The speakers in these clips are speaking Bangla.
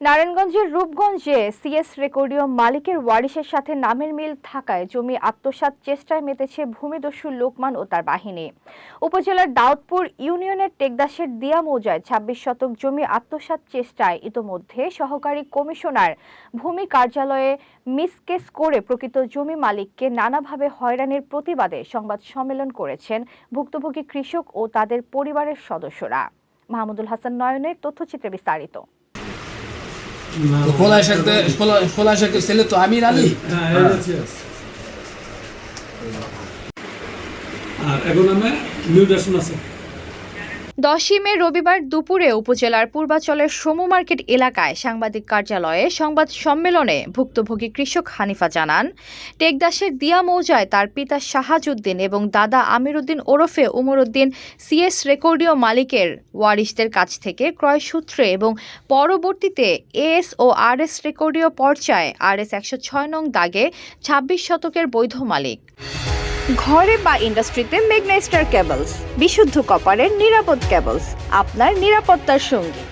নারায়ণগঞ্জের রূপগঞ্জে সিএস রেকর্ডীয় মালিকের ওয়ারিশের সাথে নামের মিল থাকায় জমি আত্মসাৎ চেষ্টায় মেতেছে ভূমিদস্যু লোকমান ও তার বাহিনী। উপজেলার দাউদপুর ইউনিয়নের টেকদাসের দিয়া মৌজায় ২৬ শতক জমি আত্মসাৎ চেষ্টায় ইতোমধ্যে সহকারী কমিশনার ভূমি কার্যালয়ে মিসকেস করে প্রকৃত জমি মালিককে নানাভাবে হয়রানির প্রতিবাদে সংবাদ সম্মেলন করেছেন ভুক্তভোগী কৃষক ও তাদের পরিবারের সদস্যরা। মাহমুদুল হাসান নয়নের তথ্যচিত্রে বিস্তারিত। ছেলে তো আমির আলী। আর এখন আমরা নিউ দর্শন আছে। 10ই মে রবিবার দুপুরে উপজেলার পূর্বাচলের সমু মার্কেট এলাকায় সাংবাদিক কার্যালয়ে সংবাদ সম্মেলনে ভুক্তভোগী কৃষক হানিফা জানান, টেকদাসের দিয়া মৌজায় তার পিতা শাহাজউদ্দিন এবং দাদা আমিরউদ্দিন ওরফে উমরউদ্দিন সিএস রেকর্ডীয় মালিকের ওয়ারিশদের কাছ থেকে ক্রয় সূত্রে এবং পরবর্তীতে এএস ও আরএস রেকর্ডীয় পর্চায় আরএস 106 নং দাগে 26 শতকের বৈধ মালিক। ঘরে বা ইন্ডাস্ট্রিতে ম্যাগনেস্টার কেবলস, বিশুদ্ধ কপারের নিরাপদ কেবলস, আপনার নিরাপত্তার সঙ্গী।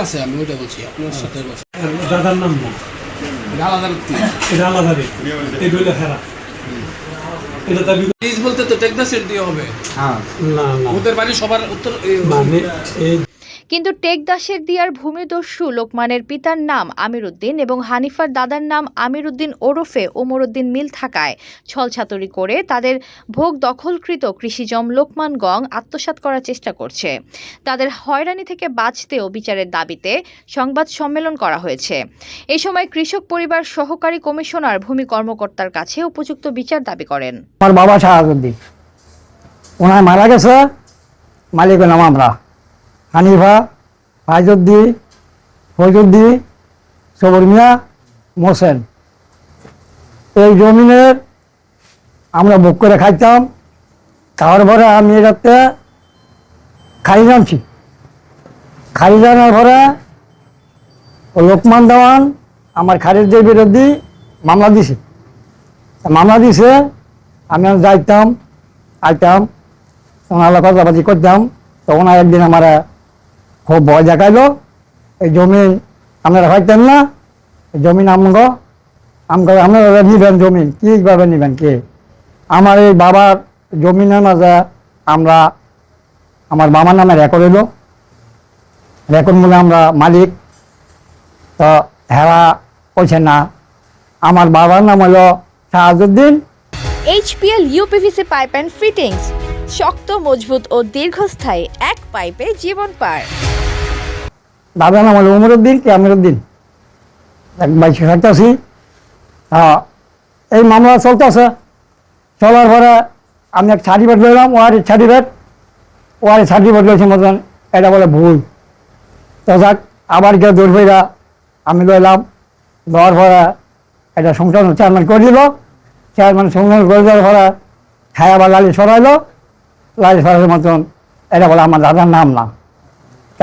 আছে আমি ওইটা বলছি আপনার সাথে দাদার নাম না, এটা আলাদা এটা হলো হেরা। বলতে তো টেকদাসের দিয়ে হবে। ওদের বাড়ি সবার উত্তর মানে কিন্তু টেকদাসের দিয়ার ভূমিদস্যু লোকমানের পিতার নাম আমিরউদ্দিন এবং হানিফার দাদার নাম আমিরউদ্দিন ওরফে ওমরউদ্দিন মিল থাকায় ছলছাতুরি করে তাদের ভোগ দখলকৃত কৃষিজম লোকমান গং আত্মসাৎ করার চেষ্টা করছে। তাদের হয়রানি থেকে বাঁচতেও বিচারের দাবিতে সংবাদ সম্মেলন করা হয়েছে। এই সময় কৃষক পরিবার সহকারী কমিশনার ভূমি কর্মকর্তার কাছে উপযুক্ত বিচার দাবি করেন। আমার বাবা শাহাজউদ্দিন, ওনার মারা গেছে, মালিকের নাম আমরা হানিফা, ফাইজউদ্দিন, ফৈজউদ্দিন, সবর মিয়া, মোহসেন। এই জমিনের আমরা বুক করে খাইতাম। খাওয়ার পরে আমি এটাতে খাই জানছি। খাই জানার পরে লোকমান দেওয়ান আমার খারিজের বিরুদ্ধে মামলা দিছে। মামলা দিছে, আমি যাইতাম, আইতাম, ওনার কথাবাজি করতাম। তো ওনার একদিন আমার খুব ভয় দেখাইলো, এই জমিন আপনারা খাইতেন না, এই জমিন আমগো আপনারা নিবেন, জমিন কীভাবে নেবেন কে? আমার এই বাবার জমিনের মাঝে আমার বাবার নামে রেকর্ড এলো, রেকর্ড মূলে আমরা মালিক। তো হেরা কইছে না, আমার বাবার নাম হলো Shahajuddin. HPL UPVC pipe and fittings, শক্ত, মজবুত ও দীর্ঘস্থায়ী এক পাইপে জীবন পার। দাদার নাম হলো উমরউদ্দিন কি আমিরউদ্দিন, এক বাইশে থাকতেছি। এই মামলা চলতেছে, চলার পরে আমি এক সার্টিফিকেট লইলাম, ওয়ারি সার্টিফিকেট লইছে মতন, এটা বলে ভুল। তো যাক, আবার কেউ দৌড় ফেরা আমি লইলাম, দেওয়ার পরে এটা সংশোধন চেয়ারম্যান করে দিল। চেয়ারম্যান সংশোধন করে দেওয়ার পরে হ্যাঁ আবার লালি সরাইলো, লালি সরাইলের মতন এটা বলে আমার দাদার নাম না।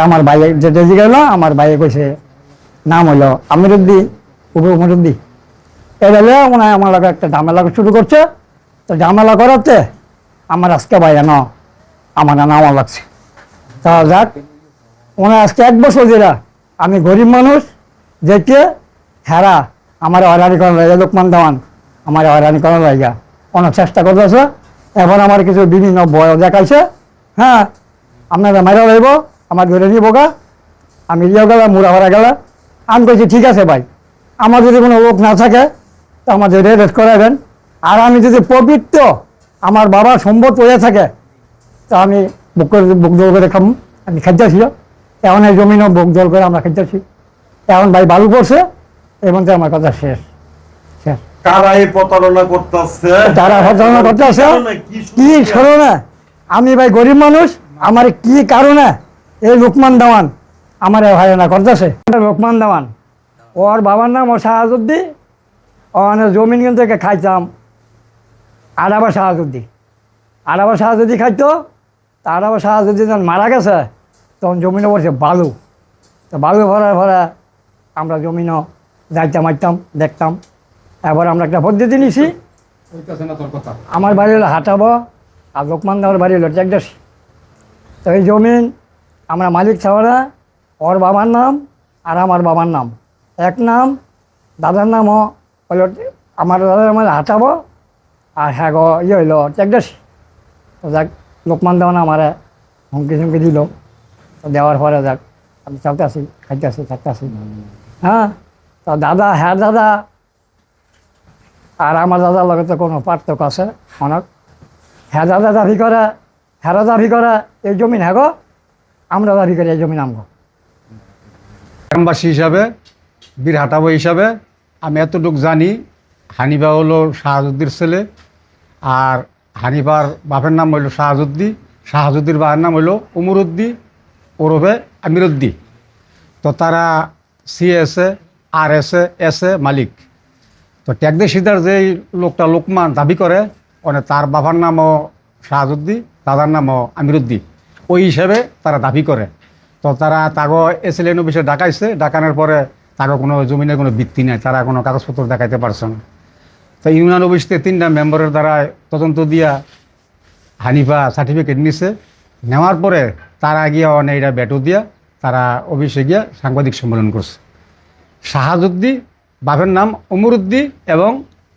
আমার ভাইয়ে যেটা জিজ্ঞাসা, আমার ভাইয়ে কইছে নাম হইলো আমিরউদ্দিন উমরউদ্দিন। এটা হলে ওনার আমার লোক একটা ঝামেলা শুরু করছে। তো ঝামেলা করাতে আমার আজকে ভাইয়া আমার নাম লাগছে। তা যাক, ওনার আজকে 1 বছর যেটা আমি গরিব মানুষ যেতে হেরা আমার হয়রানি করার লাগে, লোকমান দেওয়ান আমার হয়রানি করার লাগে অনেক চেষ্টা করতেছে। এখন আমার কিছু বিভিন্ন বয় দেখাইছে, হ্যাঁ আপনারা মারা রইব, আমার ধরে নিব গা, আমি ইয়ে গেলাম, মুড়া ভরা গেলাম। আমি বলছি ঠিক আছে ভাই, আমার যদি কোনো লোক না থাকে তো আমাদের রেট করাবেন। আর আমি যদি পবিত্র আমার বাবার সম্পদ হয়ে থাকে তো আমি বুক জল করে খাম, আমি খাইতেছি। এখন এই জমিনও বুক জল করে আমরা খাইতেছি। এখন ভাই বালু পড়ছে, এবং আমার কথা শেষ। কারা এই প্রতারণা করতেছে? যারা প্রতারণা করতেছে কি কারণে? আমি ভাই গরিব মানুষ, আমার কি কারণে এই লোকমান দেওয়ান আমার হয়রানা করতেছে? লোকমান দেওয়ান, ওর বাবার নাম ও শাহাজউদ্দিন। ওখানে জমিন কিনতে খাইতাম আবার শাহাজউদ্দিন খাইতো। তার আবার শাহাজউদ্দিন যখন মারা গেছে তখন জমিনে পড়ছে বালু। তো বালু ভরার আমরা জমিনও যাইতাম আইতাম দেখতাম। এবার আমরা একটা পদ্ধতি নিছি, আমার বাড়ি হলো হাঁটাবো আর লোকমান দাওয়ার বাড়ি হলো টেকদাসি। তো এই জমিন আমরা মালিক ছাড়া, ওর বাবার নাম আর আমার বাবার নাম এক নাম, দাদার নামও হলো আমার দাদার আমার হাঁটাবো আর হ্যাঁ গো ইয়ে হইলো টেকদাসি। তো যাক লোকমান দেওয়া আমার হুমকি ঝুমকি দিল, তো দেওয়ার পরে যাক আমি চলতেছি খাইতেছি থাকতেছি। হ্যাঁ, তো দাদা হ্যাঁ দাদা আর আমার দাদার লগে তো কোনো পার্থক্য আছে অনেক। হ্যাঁ দাদা দাবি করে, হ্যাঁ দাবি করে এই জমিন হ্যাঁ গো, আমরা দাবি করি এই জমিন আমগো। গ্রামবাসী হিসাবে, বীর হাটাবো হিসাবে আমি এতটুকু জানি, হানিফা হলো শাহাজুদ্দির ছেলে, আর হানিফার বাপের নাম হইল শাহাজুদ্দি, শাহাজুদ্দির বাবার নাম হইল উমরুদ্দি ওরফে আমিরুদ্দি। তো তারা সিএসএ আর এসএ মালিক। তো টেকদাসিদার যেই লোকটা লোকমান দাবি করে, মানে তার বাবার নামও শাহাজুদ্দি, দাদার নামও আমিরুদ্দি, ওই হিসাবে তারা দাবি করে। তো তারা তাগো এসএলএন অফিসে ডাকাইছে, ডাকানোর পরে তারও কোনো জমিনের কোনো ভিত্তি নেই, তারা কোনো কাগজপত্র দেখাইতে পারছে না। তো ইউনিয়ন অফিস থেকে 3টা মেম্বারের দ্বারা তদন্ত দিয়া হানিফা সার্টিফিকেট নিছে, নেওয়ার পরে তারা গিয়া অনেকটা ব্যাটু দিয়া তারা অফিসে গিয়া সাংবাদিক সম্মেলন করছে। শাহাজুদ্দি বাপের নাম উমরুদ্দি এবং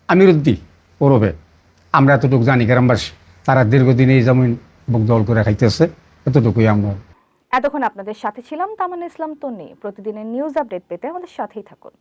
আমিরুদ্দি ওরফে, আমরা এতটুকু জানি গ্রামবাসী। তারা দীর্ঘদিন এই জমিন বুক দখল করে খাইতেছে, এতটুকুই আমরা। এতক্ষণ আপনাদের সাথে ছিলাম তামান্না ইসলাম তন্নি। প্রতিদিনের নিউজ আপডেট পেতে আমাদের সাথেই থাকুন।